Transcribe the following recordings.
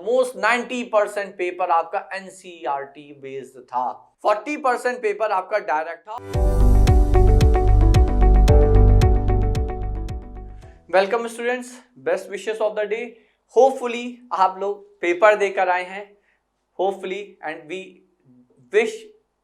Almost 90% paper आपका NCERT based था, 40% paper आपका डायरेक्ट था। Welcome students, best wishes of the day. Hopefully आप लोग पेपर देकर आए हैं, hopefully and we wish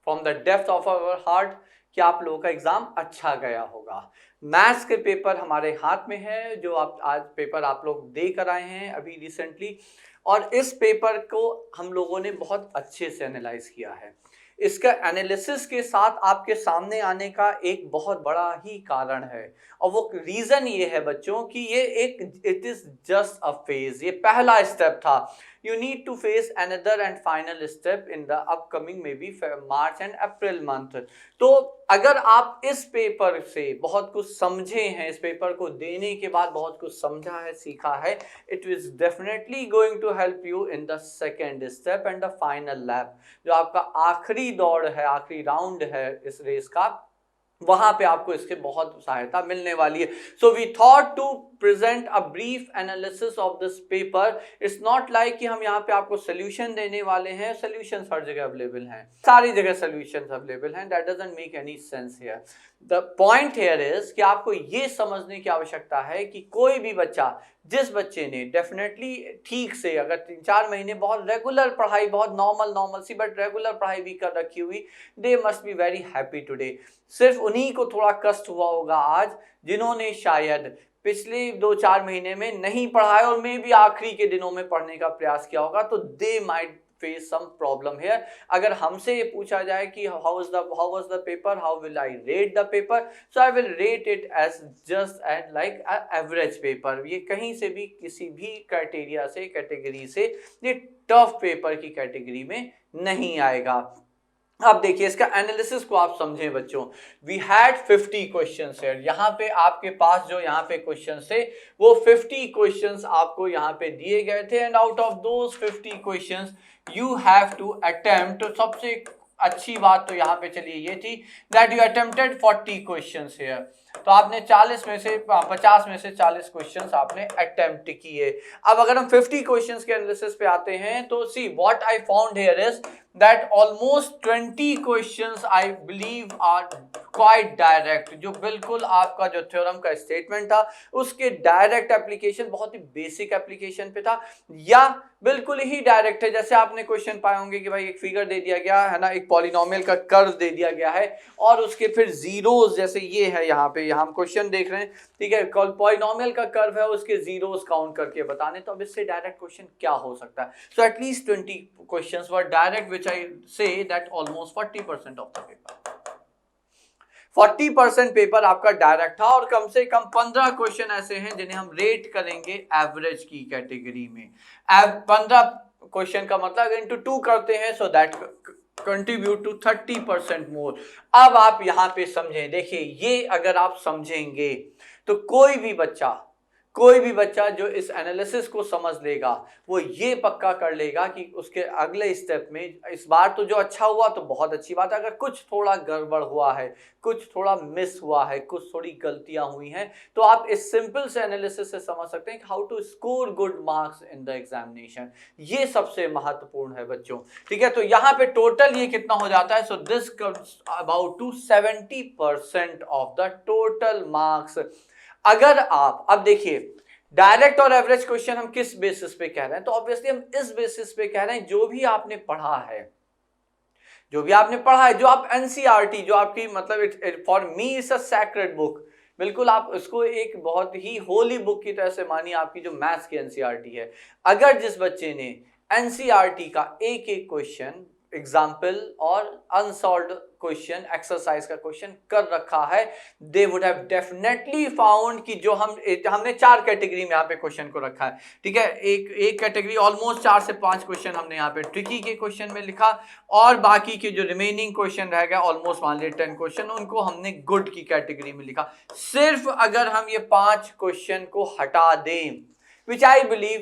from the depth of our heart कि आप लोगों का एग्जाम अच्छा गया होगा। मैथ्स के पेपर हमारे हाथ में है, जो आप आज पेपर आप लोग दे कर आए हैं अभी रिसेंटली, और इस पेपर को हम लोगों ने बहुत अच्छे से एनालाइज किया है। इसका एनालिसिस के साथ आपके सामने आने का एक बहुत बड़ा ही कारण है, और वो रीजन ये है बच्चों कि ये एक it is just a phase, ये पहला स्टेप था। You need to face another and final step in the upcoming maybe March and April month। तो अगर आप इस पेपर से बहुत कुछ समझे हैं, इस पेपर को देने के बाद बहुत कुछ समझा है, सीखा है, it is definitely going to help you in the second step and the final lap। जो आपका आखिरी दौड़ है, आखिरी राउंड है इस रेस का, वहां पे आपको इसके बहुत सहायता मिलने वाली है। So we thought to present a brief analysis of this paper. It's not like कि हम यहाँ पे आपको सोल्यूशन देने वाले हैं, सोल्यूशन हर जगह अवेलेबल हैं, सारी जगह सोल्यूशन अवेलेबल हैं, that doesn't make any sense here. The point here is कि आपको ये समझने की आवश्यकता है कि कोई भी बच्चा, जिस बच्चे ने डेफिनेटली ठीक से अगर 3-4 महीने बहुत रेगुलर पढ़ाई, बहुत नॉर्मल सी बट रेगुलर पढ़ाई भी कर रखी हुई, they must be very happy today. सिर्फ उन्हीं को थोड़ा कष्ट हुआ होगा आज, जिन्होंने शायद पिछले 2-4 महीने में नहीं पढ़ा है और मे भी आखिरी के दिनों में पढ़ने का प्रयास किया होगा, तो they might face some problem here. अगर हमसे ये पूछा जाए कि how was the paper, how will I rate the paper, so I will rate it as just at like average paper. ये कहीं से भी किसी भी क्राइटेरिया से, कैटेगरी से ये टफ पेपर की कैटेगरी में नहीं आएगा। अब देखिए इसका एनालिसिस को आप समझें बच्चों। वी हैड 50 क्वेश्चंस है, यहाँ पे आपके पास जो यहाँ पे क्वेश्चंस थे वो 50 क्वेश्चंस आपको यहाँ पे दिए गए थे, and out of those 50 questions you have to attempt. सबसे अच्छी बात तो यहाँ पे चलिए ये थी that you attempted 40 questions here. तो आपने 50 में से 40 क्वेश्चंस आपने अटेम्प्ट किए। अब अगर हम 50 क्वेश्चंस के एनालिसिस पे आते हैं तो see what I found here is that almost 20 questions I believe are quite direct, जो बिल्कुल आपका जो थ्योरम का स्टेटमेंट था उसके डायरेक्ट एप्लीकेशन, बहुत ही बेसिक एप्लीकेशन पे था, या बिल्कुल ही डायरेक्ट है। जैसे आपने क्वेश्चन पाए होंगे कि भाई एक फिगर दे दिया गया है ना, एक पॉलिनोमियल का कर्व दे दिया गया है और उसके फिर जीरोस, जैसे ये है यहाँ पे, यहाँ हम क्वेश्चन देख रहे हैं, ठीक है, पॉलिनोमियल का कर्व है, उसके जीरोस काउंट करके बताने। तो अब इससे डायरेक्ट क्वेश्चन क्या हो सकता है? So at least 20 questions were direct, which I say that almost 40% of the paper, 40% paper आपका डायरेक्ट था, और कम से कम 15 क्वेश्चन ऐसे हैं जिन्हें हम रेट करेंगे एवरेज की कैटेगरी में। 15 क्वेश्चन का मतलब इनटू 2 करते हैं, सो दैट कंट्रीब्यूट टू 30% मोर। अब आप यहाँ पे समझें, देखिए ये अगर आप समझेंगे तो कोई भी बच्चा जो इस एनालिसिस को समझ लेगा वो ये पक्का कर लेगा कि उसके अगले स्टेप में, इस बार तो जो अच्छा हुआ तो बहुत अच्छी बात है, अगर कुछ थोड़ा गड़बड़ हुआ है, कुछ थोड़ा मिस हुआ है, कुछ थोड़ी गलतियां हुई हैं, तो आप इस सिंपल से एनालिसिस से समझ सकते हैं कि how to score good marks in the examination. ये सबसे महत्वपूर्ण है बच्चों, ठीक है। तो यहाँ पे टोटल ये कितना हो जाता है? So this comes about to 70% of the total marks. अगर आप अब देखिए डायरेक्ट और एवरेज क्वेश्चन हम किस बेसिस पे कह रहे हैं? तो ऑब्वियसली हम इस बेसिस पे कह रहे हैं जो भी आपने पढ़ा है, जो आप एनसीईआरटी, जो आपकी मतलब for me it's a sacred book, बिल्कुल आप उसको एक बहुत ही होली बुक की तरह से मानिए, आपकी जो मैथ्स की एनसीईआरटी है। अगर जिस बच्चे ने एनसीईआरटी का एक एक क्वेश्चन, एग्जाम्पल और अनसॉल्व्ड क्वेश्चन, एक्सरसाइज का क्वेश्चन कर रखा है, they would have definitely found कि जो हमने 4 कैटेगरी में यहाँ पे क्वेश्चन को रखा है, ठीक है। एक कैटेगरी ऑलमोस्ट 4 से 5 क्वेश्चन हमने यहाँ पे ट्रिकी के क्वेश्चन में लिखा, और बाकी के जो रिमेनिंग क्वेश्चन रह गया ऑलमोस्ट मान लीजिए 10 क्वेश्चन, उनको हमने गुड की कैटेगरी में लिखा। सिर्फ अगर हम ये 5 क्वेश्चन को हटा दें, which I believe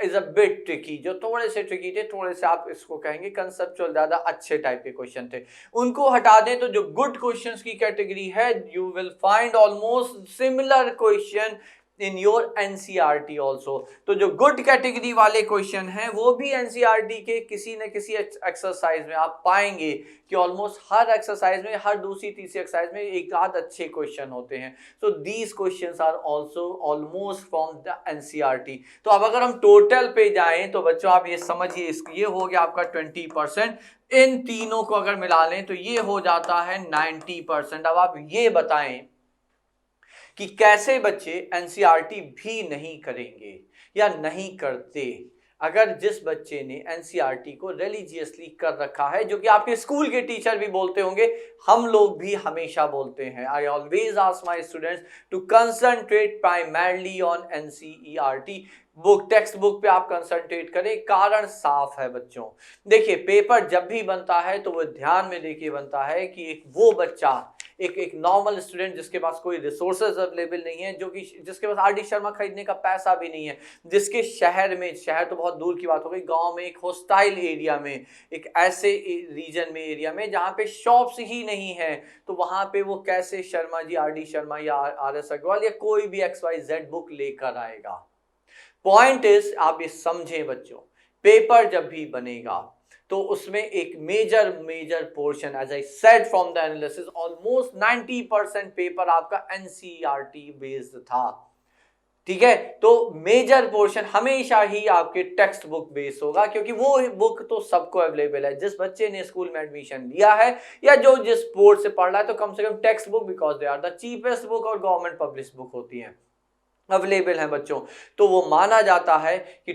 is a bit tricky, जो थोड़े से ट्रिकी थे, थोड़े से आप इसको कहेंगे कंसेप्चुअल, ज्यादा अच्छे टाइप के क्वेश्चन थे, उनको हटा दें तो जो गुड क्वेश्चंस की कैटेगरी है, you will find almost similar question in your NCERT also. तो जो गुड कैटेगरी वाले क्वेश्चन हैं वो भी एनसीईआरटी के किसी न किसी एक्सरसाइज में आप पाएंगे कि ऑलमोस्ट हर एक्सरसाइज में, हर दूसरी तीसरी एक्सरसाइज में एक आध अच्छे क्वेश्चन होते हैं। So these questions are also almost from the NCERT. तो अब अगर हम टोटल पे जाएं तो बच्चों आप ये समझिए, ये हो गया आपका 20%। इन तीनों को अगर मिला लें तो ये हो जाता है 90%। अब आप ये बताएं कि कैसे बच्चे एनसीईआरटी भी नहीं करेंगे या नहीं करते अगर जिस बच्चे ने एनसीईआरटी को रिलीजियसली कर रखा है, जो कि आपके स्कूल के टीचर भी बोलते होंगे, हम लोग भी हमेशा बोलते हैं। I always ask my students to concentrate primarily on NCERT book, text book पे आप कंसंट्रेट करें। कारण साफ है बच्चों, देखिए पेपर जब भी बनता है तो वो ध्यान में लेके बनता है कि एक वो बच्चा, एक नॉर्मल स्टूडेंट जिसके पास कोई रिसोर्सेज अवेलेबल नहीं है, जो कि जिसके पास आर डी शर्मा खरीदने का पैसा भी नहीं है, जिसके शहर में, शहर तो बहुत दूर की बात हो गई, गांव में एक हॉस्टाइल एरिया में, एक ऐसे रीजन में, एरिया में जहां पे शॉप्स ही नहीं है, तो वहां पे वो कैसे शर्मा जी, आर डी शर्मा या आर एस अग्रवाल या कोई भी XYZ बुक लेकर आएगा। पॉइंट इज, आप ये समझें बच्चों, पेपर जब भी बनेगा तो उसमें एक major portion, as I said from the analysis, almost 90% paper आपका एनसीईआरटी बेस्ड था। ठीक है, तो मेजर पोर्शन हमेशा ही आपके टेक्स्ट बुक बेस्ड होगा, क्योंकि वो बुक तो सबको अवेलेबल है। जिस बच्चे ने स्कूल में एडमिशन लिया है या जो जिस बोर्ड से पढ़ रहा है, तो कम से कम text book, because they are the cheapest book और गवर्नमेंट पब्लिश बुक होती है, अवेलेबल है बच्चों। तो वो माना जाता है कि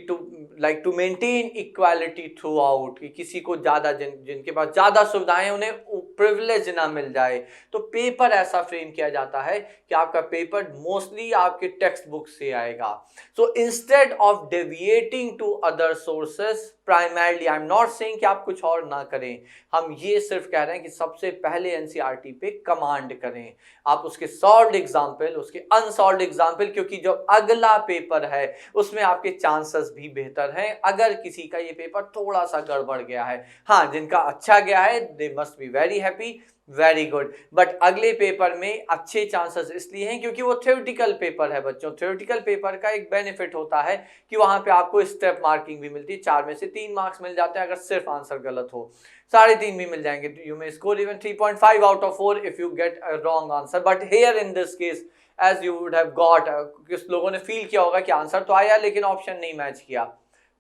to maintain equality throughout, कि किसी को ज्यादा, जिनके पास ज्यादा सुविधाएं उन्हें प्रिविलेज ना मिल जाए, तो पेपर ऐसा फ्रेम किया जाता है कि आपका पेपर मोस्टली आपके टेक्स्ट बुक से आएगा। So instead of deviating to other sources primarily, I am not saying कि आप कुछ और ना करें, हम ये सिर्फ कह रहे हैं कि सबसे पहले एनसीईआरटी पे कमांड करें। आप उसके सॉल्व्ड एग्जाम्पल, उसके अनसॉल्व्ड एग्जाम्पल, क्योंकि जो अगला पेपर है उसमें आपके चांसेस भी बेहतर हैं अगर किसी का ये पेपर थोड़ा सा गड़बड़ गया है। हाँ, जिनका अच्छा गया है they must be very happy, very good, but अगले पेपर में अच्छे चांसेस इसलिए हैं क्योंकि वो थ्योरेटिकल पेपर है बच्चों। थ्योरेटिकल पेपर का एक बेनिफिट होता है कि वहां पे आपको स्टेप मार्किंग भी मिलती है, 4 में से 3 मार्क्स मिल जाते हैं अगर सिर्फ आंसर गलत हो, 3.5 भी मिल जाएंगे। You may score even 3.5 out of 4 if you get a wrong answer. But here in this case as you would have got, किस लोगों ने फील किया होगा कि आंसर तो आया लेकिन ऑप्शन नहीं मैच किया,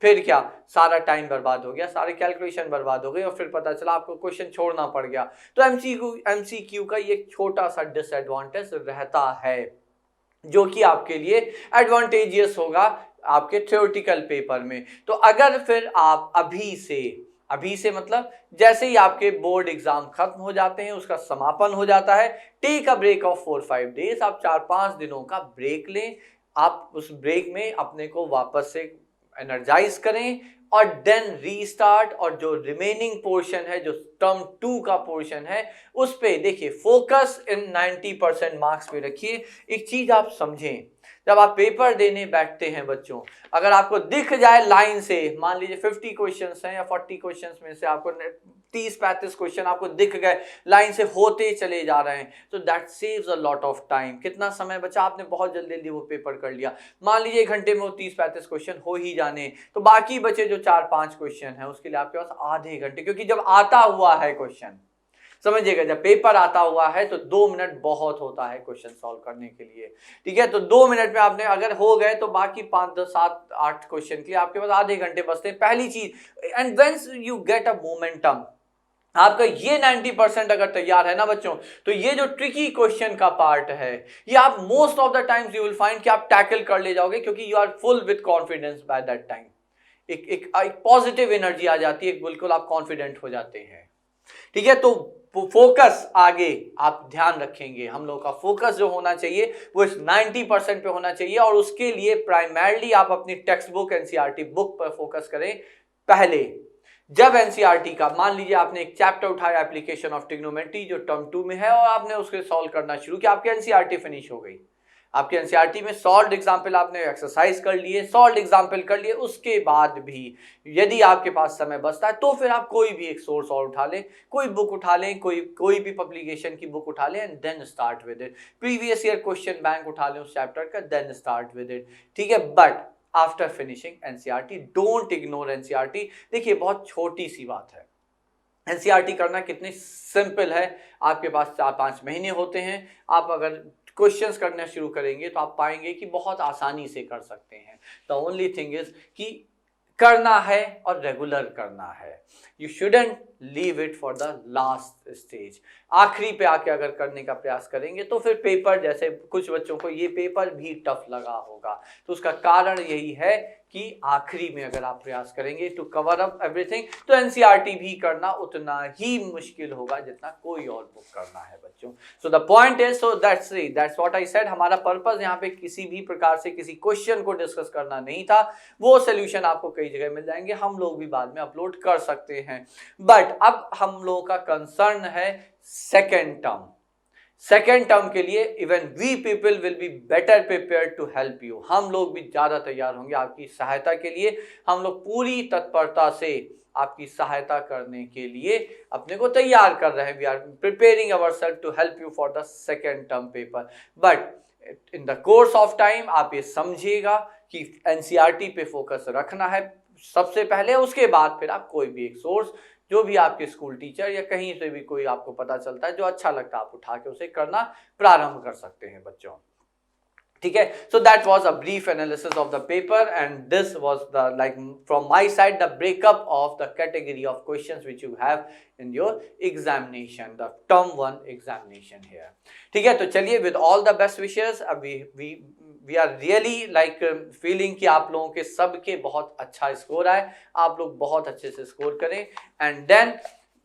फिर क्या, सारा टाइम बर्बाद हो गया, सारी कैलकुलेशन बर्बाद हो गई और फिर पता चला आपको क्वेश्चन छोड़ना पड़ गया। तो एमसीक्यू का ये छोटा सा डिसएडवांटेज रहता है, जो कि आपके लिए एडवांटेजियस होगा आपके थ्योरेटिकल पेपर में। तो अगर फिर आप अभी से मतलब जैसे ही आपके बोर्ड एग्जाम खत्म हो जाते हैं, उसका समापन हो जाता है, take a break of 4-5 days, आप 4-5 दिनों का ब्रेक लें। आप उस ब्रेक में अपने को वापस से एनर्जाइज करें और देन रीस्टार्ट, और जो रिमेनिंग पोर्शन है, जो टर्म 2 का पोर्शन है, उस पे देखिए फोकस इन 90% मार्क्स पे रखिए। एक चीज आप समझें, जब आप पेपर देने बैठते हैं बच्चों, अगर आपको दिख जाए लाइन से, मान लीजिए 50 क्वेश्चंस हैं या 40 क्वेश्चंस में से आपको 30-35 क्वेश्चन आपको दिख गए, लाइन से होते चले जा रहे हैं, तो that saves a lot of time. कितना समय बचा, आपने बहुत जल्दी जल्दी वो पेपर कर लिया। मान लीजिए 1 घंटे में वो 30-35 क्वेश्चन हो ही जाने, तो बाकी बचे जो 4-5 क्वेश्चन है उसके लिए आपके पास आधे घंटे, क्योंकि जब आता हुआ है क्वेश्चन, समझिएगा, जब पेपर आता हुआ है तो 2 मिनट बहुत होता है क्वेश्चन सॉल्व करने के लिए। ठीक है, तो 2 मिनट में आपने अगर हो गए तो बाकी 5-7-8 क्वेश्चन के लिए आपके पास आधे घंटे बचते हैं। पहली चीज, and when you get a momentum, आपका ये 90% अगर तैयार है ना बच्चों, तो ये जो ट्रिकी क्वेश्चन का पार्ट है, ये आप most of the times you will find कि आप टैकल कर ले जाओगे, क्योंकि you are full with confidence by that time. एक पॉजिटिव एनर्जी आ जाती है, बिल्कुल आप कॉन्फिडेंट हो जाते हैं। ठीक है, तो फोकस आगे आप ध्यान रखेंगे, हम लोग का फोकस जो होना चाहिए वो इस 90% पे होना चाहिए, और उसके लिए प्राइमरली आप अपनी टेक्स्ट बुक, एनसीईआरटी बुक पर फोकस करें। पहले जब एनसीईआरटी का, मान लीजिए आपने एक चैप्टर उठाया एप्लीकेशन ऑफ ट्रिग्नोमेट्री जो टर्म 2 में है, और आपने उसके सॉल्व करना शुरू किया, आपकी एनसीईआरटी फिनिश हो गई, आपके एनसीईआरटी में सॉल्व्ड एग्जाम्पल आपने एक्सरसाइज कर लिए, सॉल्व्ड एग्जाम्पल कर लिए, उसके बाद भी यदि आपके पास समय बचता है तो फिर आप कोई भी एक सोर्स और उठा लें, कोई बुक उठा लें, कोई भी पब्लिकेशन की बुक उठा लें and then start with it. Previous year question bank उठा लें उस चैप्टर का, देन स्टार्ट विद इट, ठीक है। But after finishing NCERT don't ignore NCERT. देखिए बहुत छोटी सी बात है, एनसीईआरटी करना कितनी सिंपल है। आपके पास 4-5 महीने होते हैं, आप अगर क्वेश्चंस करना शुरू करेंगे तो आप पाएंगे कि बहुत आसानी से कर सकते हैं। द ओनली थिंग इज कि करना है और रेगुलर करना है। You shouldn't leave it for the last stage. आखिरी पे आके अगर करने का प्रयास करेंगे तो फिर पेपर, जैसे कुछ बच्चों को ये पेपर भी टफ लगा होगा, तो उसका कारण यही है कि आखिरी में अगर आप प्रयास करेंगे टू कवर अप एवरीथिंग तो एनसीईआरटी भी करना उतना ही मुश्किल होगा जितना कोई और बुक करना है बच्चों। So the point is, so that's what I said. हमारा पर्पस यहाँ पे किसी भी प्रकार से किसी क्वेश्चन को डिस्कस करना नहीं था, वो सोल्यूशन आपको कई जगह मिल जाएंगे, हम लोग भी बाद में अपलोड कर सकते हैं। बट अब हम लोगों का कंसर्न है सेकेंड टर्म के लिए। Even we people will be better prepared to help you. हम लोग भी ज्यादा तैयार होंगे आपकी सहायता के लिए। हम लोग पूरी तत्परता से आपकी सहायता करने के लिए अपने को तैयार कर रहे हैं। We are preparing ourself to help you for the second term paper. But in the course of time आप ये समझिएगा कि एनसीईआरटी पे फोकस रखना है सबसे पहले, उसके बाद फिर आप कोई भी एक सोर्स, जो भी आपके स्कूल टीचर या कहीं से भी कोई आपको पता चलता है जो अच्छा लगता है, आप उठा के उसे करना प्रारंभ कर सकते हैं बच्चों, ठीक है। So that was a brief analysis of the paper and this was the like from my side the breakup of the category of questions which you have in your examination, the term 1 examination here, ठीक है। तो चलिए with all the best wishes, we are really like feeling कि आप लोगों के सबके बहुत अच्छा स्कोर आए, आप लोग बहुत अच्छे से स्कोर करें and then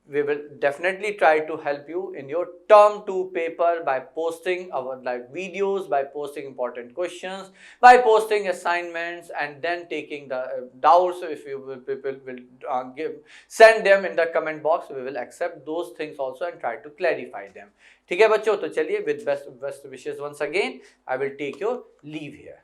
we will definitely try to help you in your term 2 paper by posting our like videos, by posting important questions, by posting assignments and then taking the doubts. If you will, people will send them in the comment box, we will accept those things also and try to clarify them, ठीक है बच्चों। तो चलिए with best wishes once again I will take your leave here.